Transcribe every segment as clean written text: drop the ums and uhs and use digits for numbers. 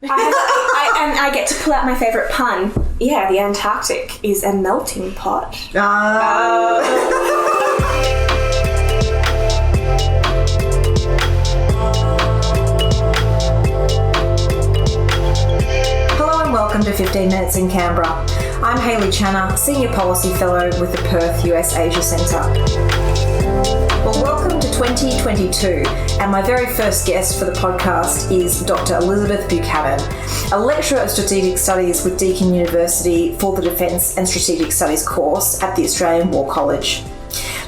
I get to pull out my favourite pun. Yeah, the Antarctic is a melting pot. Welcome to 15 Minutes in Canberra. I'm Hayley Channer, Senior Policy Fellow with the Perth US Asia Centre. Well, welcome to 2022, and my very first guest for the podcast is Dr. Elizabeth Buchanan, a lecturer of Strategic Studies with Deakin University for the Defence and Strategic Studies course at the Australian War College.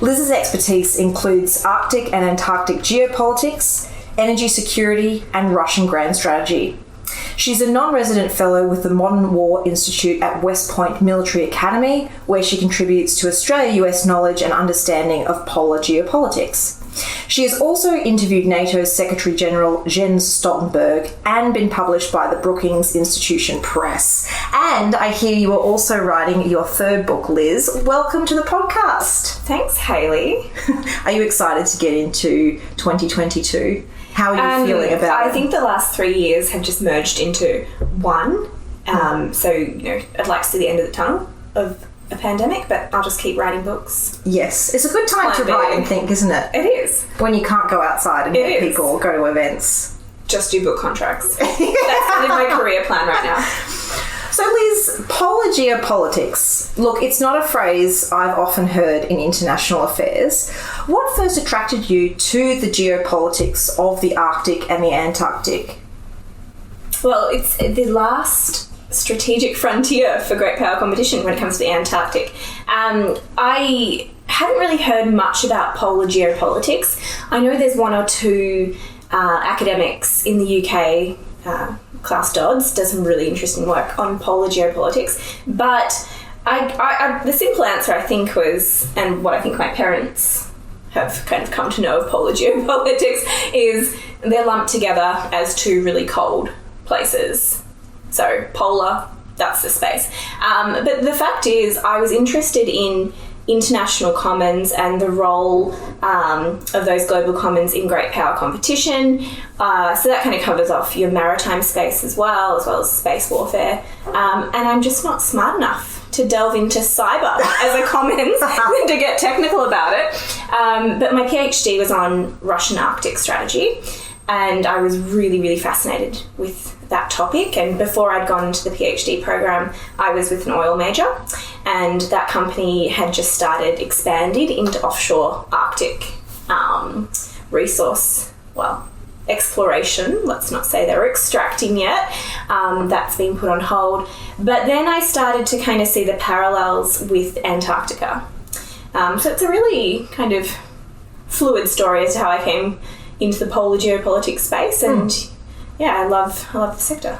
Liz's expertise includes Arctic and Antarctic geopolitics, energy security, and Russian grand strategy. She's a non-resident fellow with the Modern War Institute at West Point Military Academy, where she contributes to Australia-US knowledge and understanding of polar geopolitics. She has also interviewed NATO's Secretary-General Jens Stoltenberg and been published by the Brookings Institution Press. And I hear you are also writing your third book, Liz. Welcome to the podcast. Thanks, Hayley. Are you excited to get into 2022? How are you feeling about it? I think the last 3 years have just merged into one. So, I'd like to see the end of the tunnel of a pandemic, but I'll just keep writing books. Yes. It's a good time to write and think, isn't it? It is. When you can't go outside and meet people or go to events. Just do book contracts. That's kind of my career plan right now. So Liz, polar geopolitics. Look, it's not a phrase I've often heard in international affairs. What first attracted you to the geopolitics of the Arctic and the Antarctic? Well, it's the last strategic frontier for great power competition when it comes to the Antarctic. I haven't really heard much about polar geopolitics. I know there's one or two academics in the UK, Klaus Dodds does some really interesting work on polar geopolitics, but I the simple answer I think was, and what I think my parents have kind of come to know of polar geopolitics, is they're lumped together as two really cold places. So polar, that's the space. But the fact is, I was interested in international commons and the role of those global commons in great power competition. So that kind of covers off your maritime space as well as space warfare. And I'm just not smart enough to delve into cyber as a commons to get technical about it. But my PhD was on Russian Arctic strategy, and I was really, really fascinated with that topic. And before I'd gone into the PhD program, I was with an oil major, and that company had just expanded into offshore Arctic resource, exploration. Let's not say they were extracting yet. That's been put on hold. But then I started to kind of see the parallels with Antarctica. So it's a really kind of fluid story as to how I came into the polar geopolitics space, and I love the sector.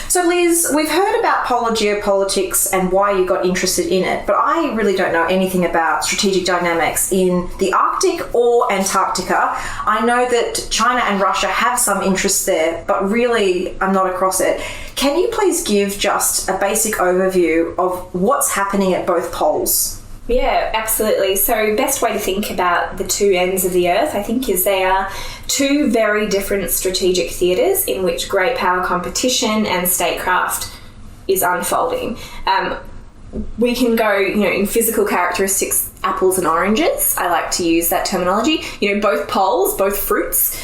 So Liz, we've heard about polar geopolitics and why you got interested in it, but I really don't know anything about strategic dynamics in the Arctic or Antarctica. I know that China and Russia have some interests there, but really I'm not across it. Can you please give just a basic overview of what's happening at both poles? Yeah, absolutely. So best way to think about the two ends of the Earth, I think, is they are two very different strategic theatres in which great power competition and statecraft is unfolding. We can go, in physical characteristics, apples and oranges. I like to use that terminology. Both poles, both fruits,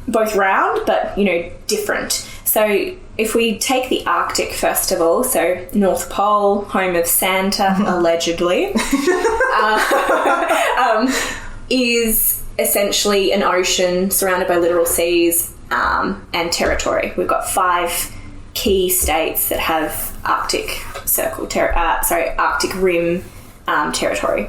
both round, but, different. So if we take the Arctic first of all, so North Pole, home of Santa, allegedly, is essentially an ocean surrounded by littoral seas and territory. We've got 5 key states that have Arctic rim territory.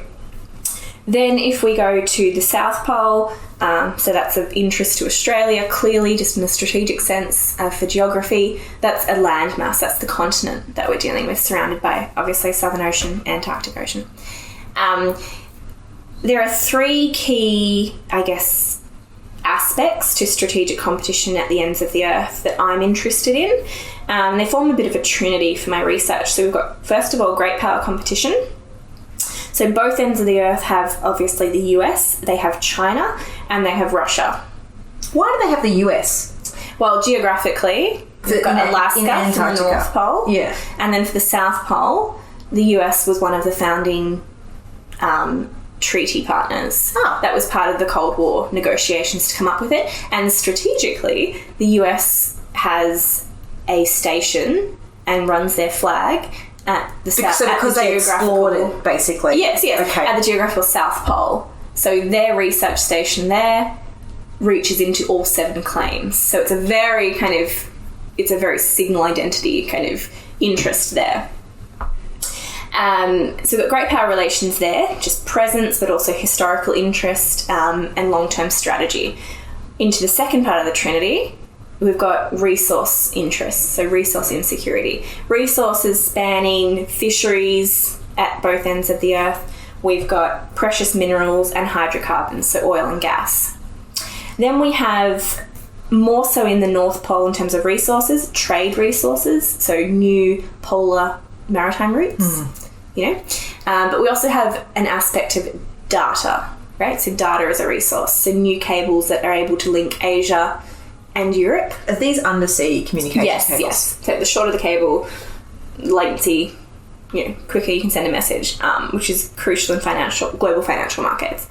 Then if we go to the South Pole, so that's of interest to Australia, clearly, just in a strategic sense for geography, that's a landmass, that's the continent that we're dealing with, surrounded by, obviously, Southern Ocean, Antarctic Ocean. There are 3 key, aspects to strategic competition at the ends of the Earth that I'm interested in. They form a bit of a trinity for my research. So we've got, first of all, great power competition. So both ends of the Earth have, obviously, the US, they have China, and they have Russia. Why do they have the US? Well, geographically, We've got Alaska in Antarctica. for the North Pole. Yeah. And then for the South Pole, the US was one of the founding treaty partners. Oh. That was part of the Cold War negotiations to come up with it. And strategically, the US has a station and runs their flag at the south. Because they explored it, basically. Yes. Okay. At the geographical South Pole. So their research station there reaches into all 7 claims. So it's a very signal identity kind of interest there. So we've got great power relations there, just presence, but also historical interest and long-term strategy. Into the second part of the Trinity, we've got resource interests, so resource insecurity. Resources spanning fisheries at both ends of the earth. We've got precious minerals and hydrocarbons, so oil and gas. Then we have, more so in the North Pole in terms of resources, trade resources, so new polar maritime routes, but we also have an aspect of data, right? So data is a resource, so new cables that are able to link Asia and Europe. Are these undersea communication cables? Yes. So the shorter the cable, latency, quicker you can send a message, which is crucial in global financial markets.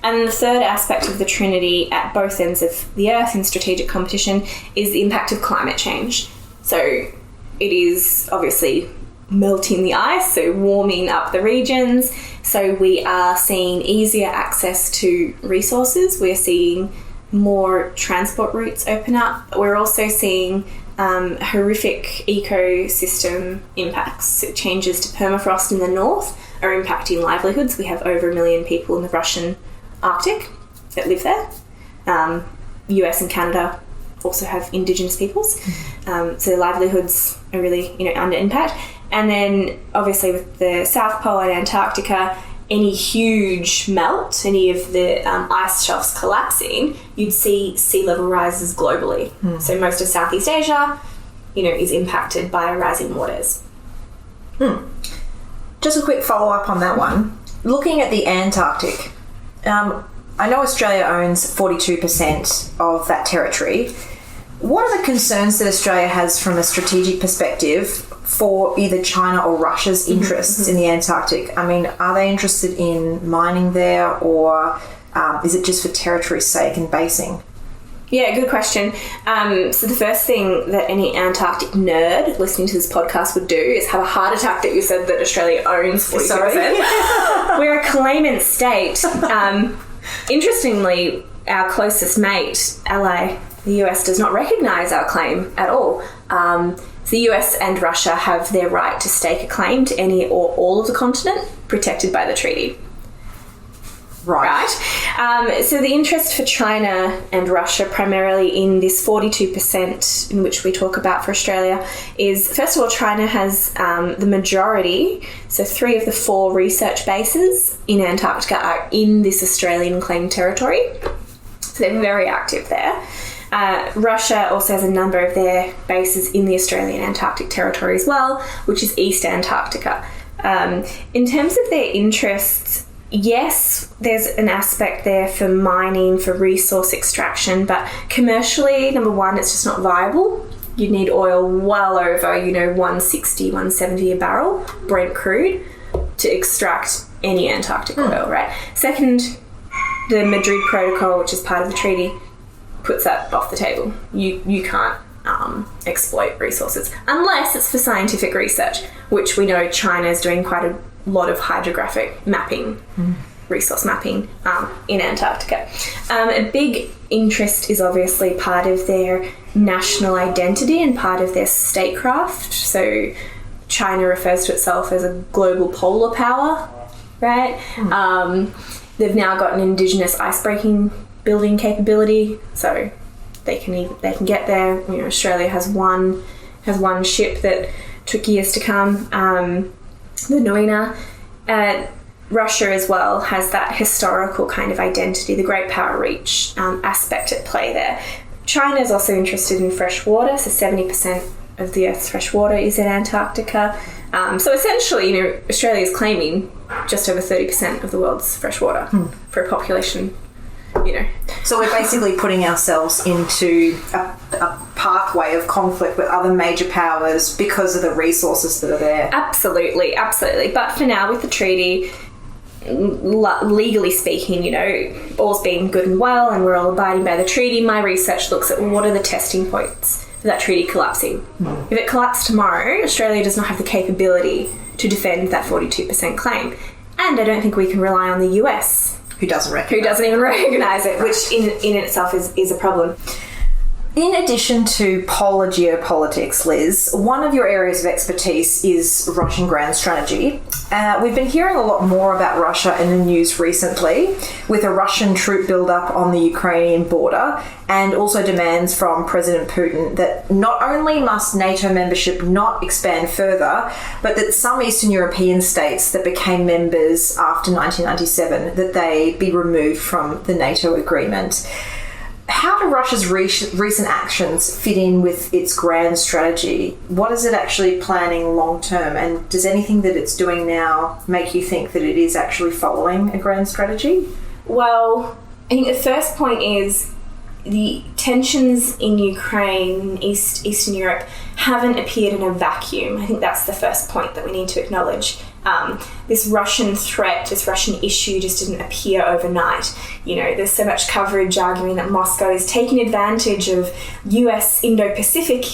And the third aspect of the Trinity at both ends of the Earth in strategic competition is the impact of climate change. So it is obviously melting the ice, so warming up the regions. So we are seeing easier access to resources. We're seeing more transport routes open up. We're also seeing horrific ecosystem impacts. So changes to permafrost in the north are impacting livelihoods. We have over 1 million people in the Russian Arctic that live there. US and Canada also have indigenous peoples. So their livelihoods are really, under impact. And then obviously with the South Pole and Antarctica, any huge melt, any of the ice shelves collapsing, you'd see sea level rises globally. So most of Southeast Asia, is impacted by rising waters. Just a quick follow-up on that one. Looking at the Antarctic, I know Australia owns 42% of that territory. What are the concerns that Australia has from a strategic perspective for either China or Russia's interests in the Antarctic? I mean, are they interested in mining there, or is it just for territory's sake and basing? Yeah, good question. So the first thing that any Antarctic nerd listening to this podcast would do is have a heart attack that you said that Australia owns 42%. We're a claimant state. Interestingly, our closest mate, ally, the US, does not recognise our claim at all. The US and Russia have their right to stake a claim to any or all of the continent protected by the treaty. Right. So the interest for China and Russia, primarily in this 42% in which we talk about for Australia, is, first of all, China has the majority, so 3 of the 4 research bases in Antarctica are in this Australian claimed territory. So they're very active there. Russia also has a number of their bases in the Australian Antarctic territory as well, which is East Antarctica. In terms of their interests, yes, there's an aspect there for mining, for resource extraction, but commercially, number one, it's just not viable. You need oil well over, 160, 170 a barrel, Brent crude, to extract any Antarctic oil, right? Second, the Madrid Protocol, which is part of the treaty, puts that off the table. You can't exploit resources unless it's for scientific research, which we know China is doing quite a lot of hydrographic mapping, resource mapping in Antarctica. A big interest is obviously part of their national identity and part of their statecraft. So China refers to itself as a global polar power, right? They've now got an indigenous icebreaking building capability, so they can get there. Australia has one ship that took years to come, the Nuina. Russia as well has that historical kind of identity, the great power reach aspect at play there. China is also interested in fresh water, so 70% of the Earth's fresh water is in Antarctica. So essentially, Australia is claiming just over 30% of the world's fresh water for a population. So we're basically putting ourselves into a pathway of conflict with other major powers because of the resources that are there. Absolutely. But for now, with the treaty, legally speaking, all's been good and well and we're all abiding by the treaty. My research looks at what are the testing points for that treaty collapsing. If it collapsed tomorrow, Australia does not have the capability to defend that 42% claim. And I don't think we can rely on the US, who doesn't even recognise it, which in itself is a problem. In addition to polar geopolitics, Liz, one of your areas of expertise is Russian grand strategy. We've been hearing a lot more about Russia in the news recently, with a Russian troop buildup on the Ukrainian border and also demands from President Putin that not only must NATO membership not expand further, but that some Eastern European states that became members after 1997, that they be removed from the NATO agreement. How do Russia's recent actions fit in with its grand strategy? What is it actually planning long term? And does anything that it's doing now make you think that it is actually following a grand strategy? Well, I think the first point is the tensions in Ukraine, Eastern Europe, haven't appeared in a vacuum. I think that's the first point that we need to acknowledge. This Russian threat, this Russian issue just didn't appear overnight. There's so much coverage arguing that Moscow is taking advantage of US Indo-Pacific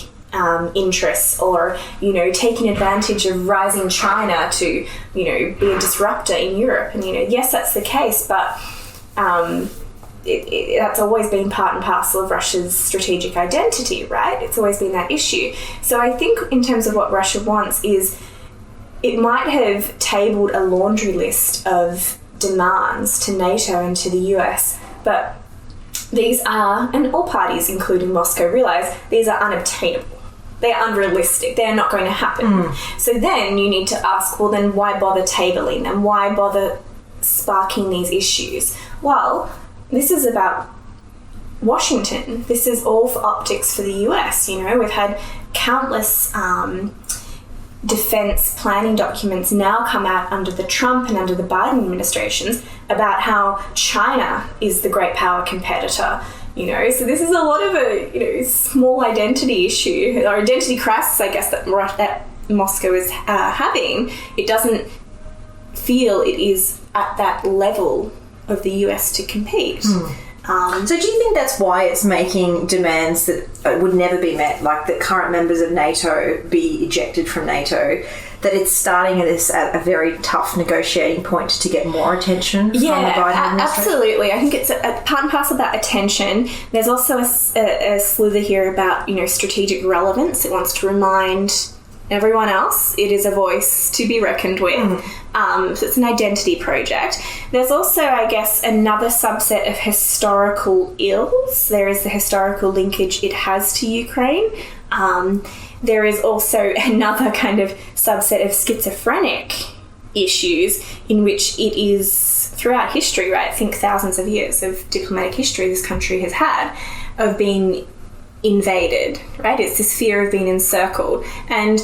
interests or, taking advantage of rising China to, be a disruptor in Europe. And, yes, that's the case, but that's always been part and parcel of Russia's strategic identity, right? It's always been that issue. So I think in terms of what Russia wants is it might have tabled a laundry list of demands to NATO and to the US, but these are, and all parties, including Moscow, realise these are unobtainable. They're unrealistic. They're not going to happen. So then you need to ask, well, then why bother tabling them? Why bother sparking these issues? Well, this is about Washington. This is all for optics for the US. We've had countless defense planning documents now come out under the Trump and under the Biden administrations about how China is the great power competitor. So this is a lot of a small identity issue or identity crisis, I guess, that Moscow is having. It doesn't feel it is at that level of the US to compete. So do you think that's why it's making demands that would never be met, like that current members of NATO be ejected from NATO, that it's starting at a very tough negotiating point to get more attention from the Biden administration? Absolutely. I think it's a part and parcel about attention. There's also a slither here about, strategic relevance. It wants to remind everyone else it is a voice to be reckoned with. So it's an identity project. There's also, I guess, another subset of historical ills. There is the historical linkage it has to Ukraine. There is also another kind of subset of schizophrenic issues in which it is throughout history, right? Think thousands of years of diplomatic history this country has had of being invaded, right? It's this fear of being encircled. And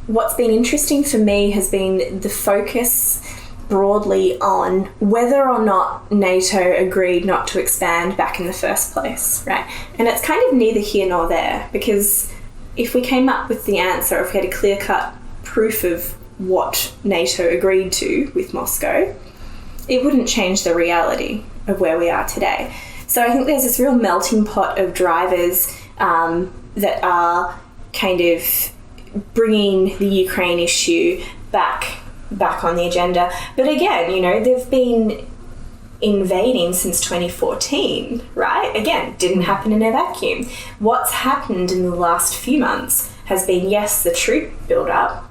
what's been interesting for me has been the focus broadly on whether or not NATO agreed not to expand back in the first place, right? And it's kind of neither here nor there, because if we came up with the answer, if we had a clear-cut proof of what NATO agreed to with Moscow, it wouldn't change the reality of where we are today. So I think there's this real melting pot of drivers that are kind of bringing the Ukraine issue back on the agenda. But again, they've been invading since 2014, right? Again, didn't happen in a vacuum. What's happened in the last few months has been, yes, the troop build-up,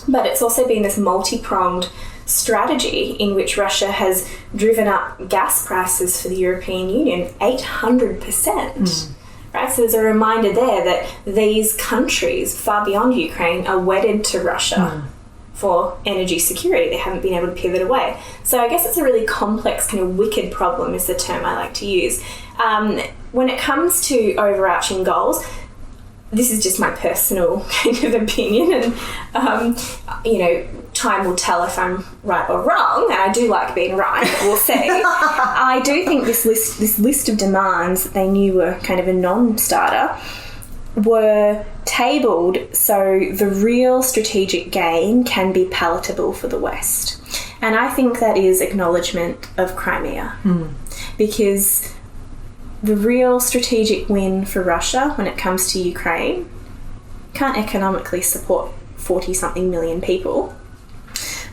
but it's also been this multi-pronged strategy in which Russia has driven up gas prices for the European Union 800%. Right? So there's a reminder there that these countries, far beyond Ukraine, are wedded to Russia for energy security. They haven't been able to pivot away. So I guess it's a really complex, kind of wicked problem is the term I like to use. When it comes to overarching goals, this is just my personal kind of opinion, and time will tell if I'm right or wrong, and I do like being right, but we'll see. I do think this list of demands that they knew were kind of a non-starter were tabled so the real strategic gain can be palatable for the West. And I think that is acknowledgement of Crimea. Because the real strategic win for Russia when it comes to Ukraine can't economically support 40-something million people,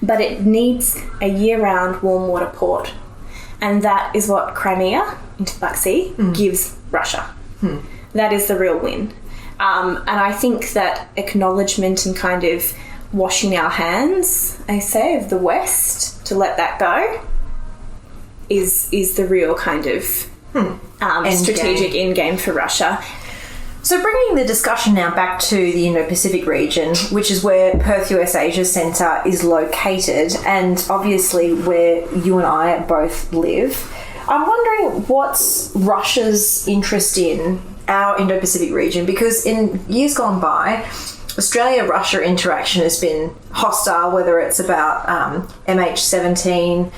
but it needs a year-round warm water port. And that is what Crimea, into the Black Sea, gives Russia. That is the real win. And I think that acknowledgement and kind of washing our hands, I say, of the West to let that go is the real kind of strategic endgame for Russia. So bringing the discussion now back to the Indo-Pacific region, which is where Perth US Asia Centre is located and obviously where you and I both live, I'm wondering what's Russia's interest in our Indo-Pacific region, because in years gone by, Australia-Russia interaction has been hostile, whether it's about MH17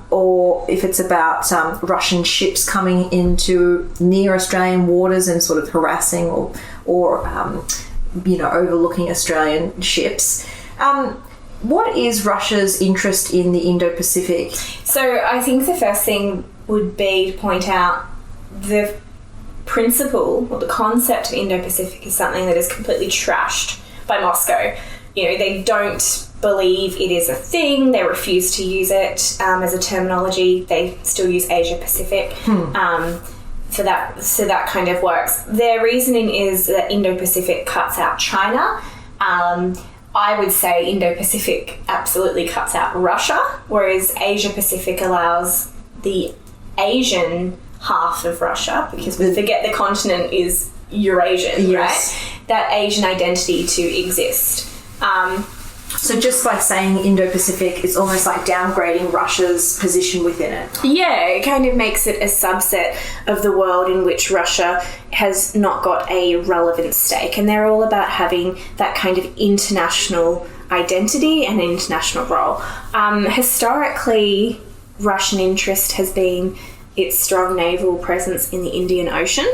or if it's about Russian ships coming into near Australian waters and sort of harassing or overlooking Australian ships. What is Russia's interest in the Indo-Pacific? So I think the first thing would be to point out the principle or the concept of Indo-Pacific is something that is completely trashed by Moscow. They don't believe it is a thing. They refuse to use it as a terminology. They still use Asia-Pacific. So that kind of works. Their reasoning is that Indo-Pacific cuts out China. I would say Indo-Pacific absolutely cuts out Russia, whereas Asia-Pacific allows the Asian half of Russia, because we forget the continent is Eurasian, right? That Asian identity to exist. So just by saying Indo-Pacific, it's almost like downgrading Russia's position within it. Yeah, it kind of makes it a subset of the world in which Russia has not got a relevant stake. And they're all about having that kind of international identity and international role. Historically, Russian interest has been its strong naval presence in the Indian Ocean.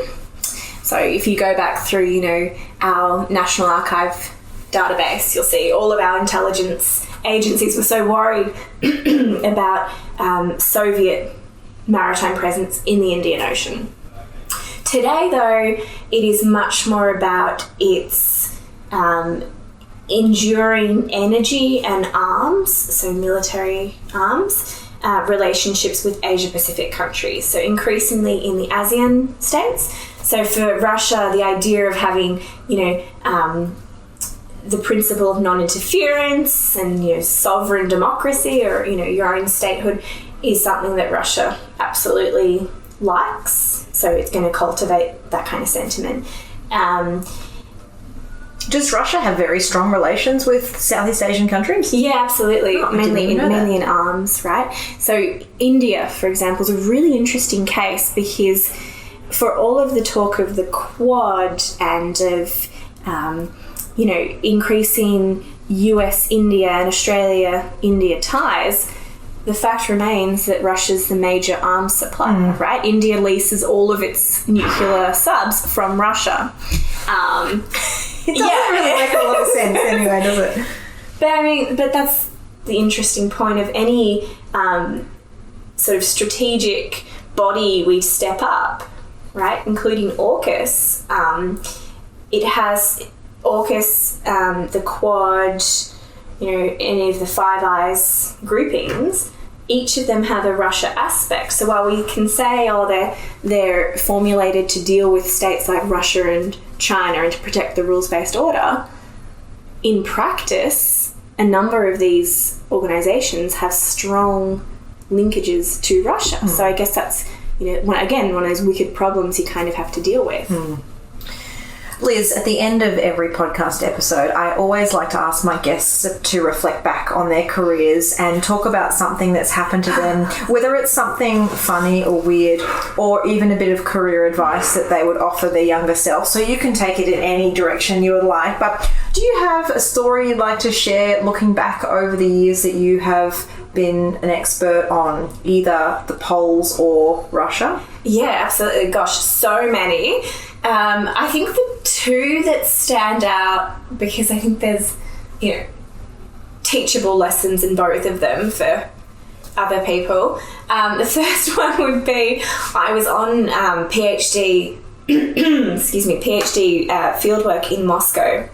So if you go back through, our National Archive database, you'll see all of our intelligence agencies were so worried about Soviet maritime presence in the Indian Ocean. Today, though, it is much more about its enduring energy and arms, so military arms, relationships with Asia-Pacific countries, so increasingly in the ASEAN states. So for Russia, the idea of having, the principle of non-interference and, sovereign democracy or, your own statehood is something that Russia absolutely likes. So it's going to cultivate that kind of sentiment. Does Russia have very strong relations with Southeast Asian countries? Yeah, absolutely. Mainly in arms, right? So India, for example, is a really interesting case because for all of the talk of the Quad and of, increasing US, India and Australia, India ties, the fact remains that Russia's the major arms supplier, right? India leases all of its nuclear subs from Russia. It doesn't really make a lot of sense anyway, does it? But that's the interesting point of any sort of strategic body we step up, right? Including AUKUS. It has AUKUS, the Quad, any of the Five Eyes groupings. Each of them have a Russia aspect. So while we can say, they're formulated to deal with states like Russia and China and to protect the rules-based order, in practice, a number of these organisations have strong linkages to Russia. So I guess that's, one of those wicked problems you kind of have to deal with. Liz, at the end of every podcast episode, I always like to ask my guests to reflect back on their careers and talk about something that's happened to them, whether it's something funny or weird, or even a bit of career advice that they would offer their younger self. So you can take it in any direction you would like. But do you have a story you'd like to share looking back over the years that you have been an expert on either the poles or Russia? Yeah, absolutely. Gosh, so many. I think the two that stand out, because I think there's, teachable lessons in both of them for other people. The first one would be I was on PhD fieldwork in Moscow,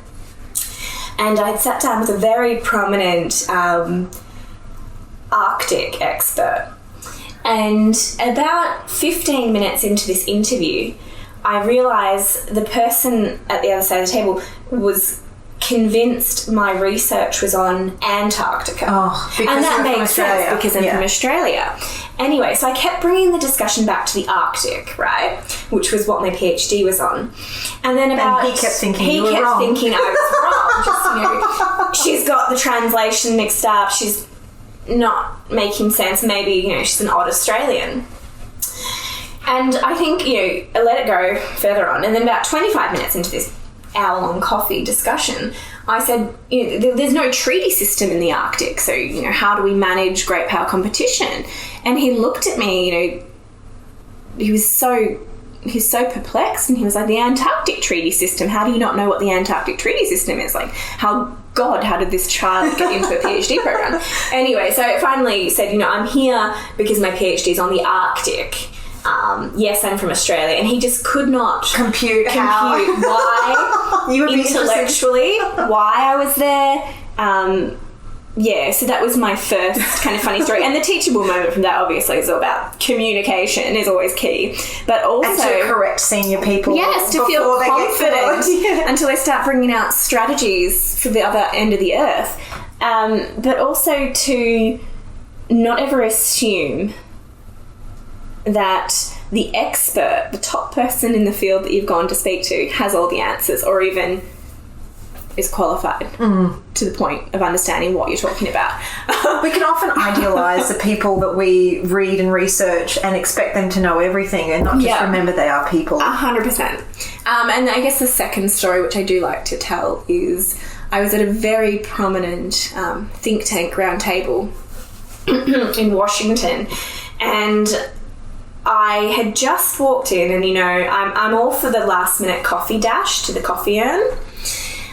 and I'd sat down with a very prominent Arctic expert. And about 15 minutes into this interview, I realised the person at the other side of the table was convinced my research was on Antarctica. Because and that makes sense because I'm from Australia. Anyway, so I kept bringing the discussion back to the Arctic, right? Which was what my PhD was on. And then he kept thinking you were wrong. He kept thinking I was wrong. Just, she's got the translation mixed up. She's not making sense. Maybe, she's an odd Australian. And I think, I let it go further on. And then about 25 minutes into this hour-long coffee discussion, I said, there's no treaty system in the Arctic, so, how do we manage great power competition? And he looked at me, he's so perplexed, and he was like, the Antarctic treaty system, how do you not know what the Antarctic treaty system is? Like, how did this child get into a PhD program? Anyway, so I finally said, I'm here because my PhD is on the Arctic. Yes, I'm from Australia, and he just could not compute why you would intellectually why I was there. So that was my first kind of funny story. And the teachable moment from that, obviously, is all about communication is always key, but also and to correct senior people. Yes, to feel confident until they start bringing out strategies for the other end of the earth, but also to not ever assume that the expert, the top person in the field that you've gone to speak to, has all the answers or even is qualified to the point of understanding what you're talking about. We can often idealise the people that we read and research and expect them to know everything and not just remember they are people. 100%. And I guess the second story, which I do like to tell, is I was at a very prominent think tank roundtable in Washington, and I had just walked in, and I'm all for the last minute coffee dash to the coffee urn.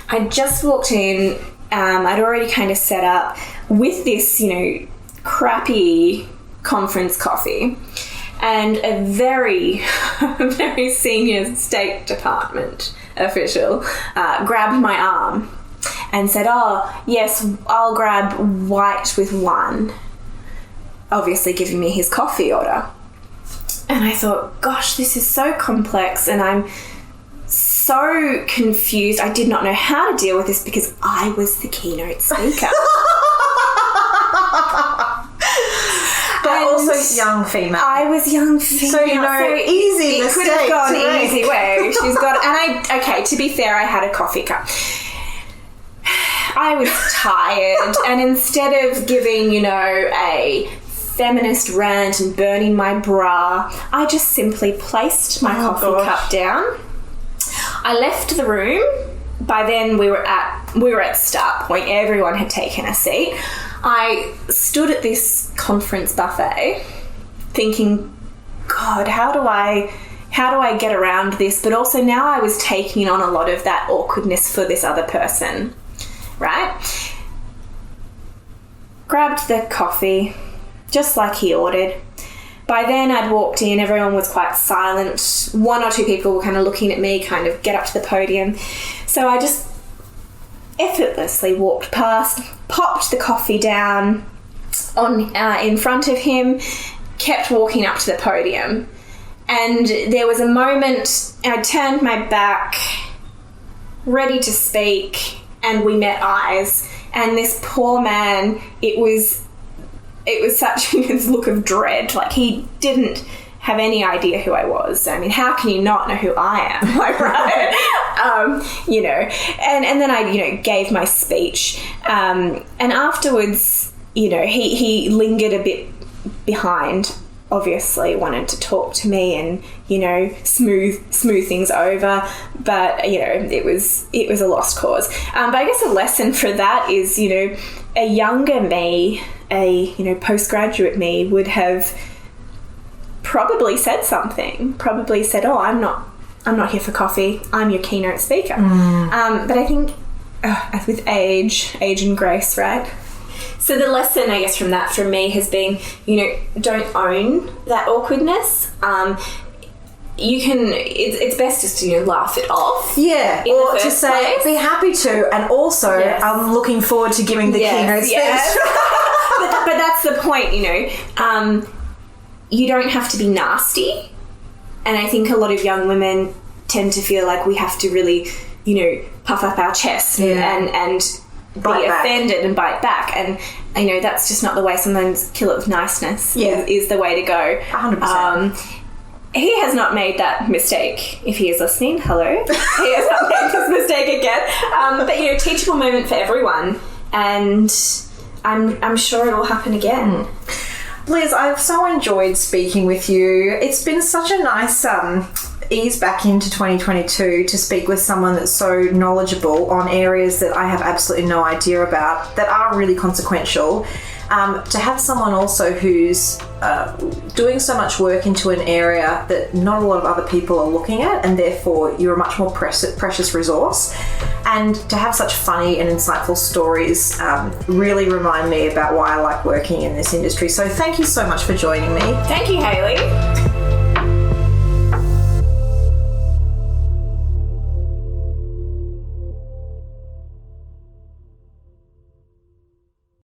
I just walked in, I'd already kind of set up with this, crappy conference coffee, and a very, very senior State Department official grabbed my arm and said, "Oh, yes, I'll grab white with one," obviously giving me his coffee order. And I thought, gosh, this is so complex, and I'm so confused. I did not know how to deal with this because I was the keynote speaker. But also young female. I was young female. So, easy mistake. It could have gone an easy way. She's got, and to be fair, I had a coffee cup. I was tired, and instead of giving, a feminist rant and burning my bra, I just simply placed my coffee cup down. I left the room. By then we were at start point. Everyone had taken a seat. I stood at this conference buffet thinking, God, how do I get around this? But also now I was taking on a lot of that awkwardness for this other person, right? Grabbed the coffee, just like he ordered. By then I'd walked in, everyone was quite silent. One or two people were kind of looking at me, kind of get up to the podium. So I just effortlessly walked past, popped the coffee down in front of him, kept walking up to the podium. And there was a moment, I turned my back, ready to speak, and we met eyes. And this poor man, it was such this look of dread. Like, he didn't have any idea who I was. I mean, how can you not know who I am? Like, right? And then I, gave my speech. And afterwards, he lingered a bit behind, obviously wanted to talk to me and, smooth things over. But, it was a lost cause. But I guess a lesson for that is, a younger me, a postgraduate me would have probably said something, oh, I'm not I'm not here for coffee. I'm your keynote speaker. But I think with age and grace, right? So the lesson, I guess, from that, from me, has been, don't own that awkwardness. It's best just to laugh it off. Yeah, or to say, be happy to, and also, I'm looking forward to giving the keynote speech. But that's the point, you don't have to be nasty. And I think a lot of young women tend to feel like we have to really, puff up our chest and be offended and bite back. And, that's just not the way. Sometimes kill it with niceness is the way to go. 100%. He has not made that mistake. If he is listening, hello. He has not made this mistake again. But, teachable moment for everyone. And I'm sure it will happen again. Liz, I've so enjoyed speaking with you. It's been such a nice ease back into 2022 to speak with someone that's so knowledgeable on areas that I have absolutely no idea about, that are really consequential. To have someone also who's doing so much work into an area that not a lot of other people are looking at, and therefore you're a much more precious resource. And to have such funny and insightful stories really remind me about why I like working in this industry. So thank you so much for joining me. Thank you, Hayley.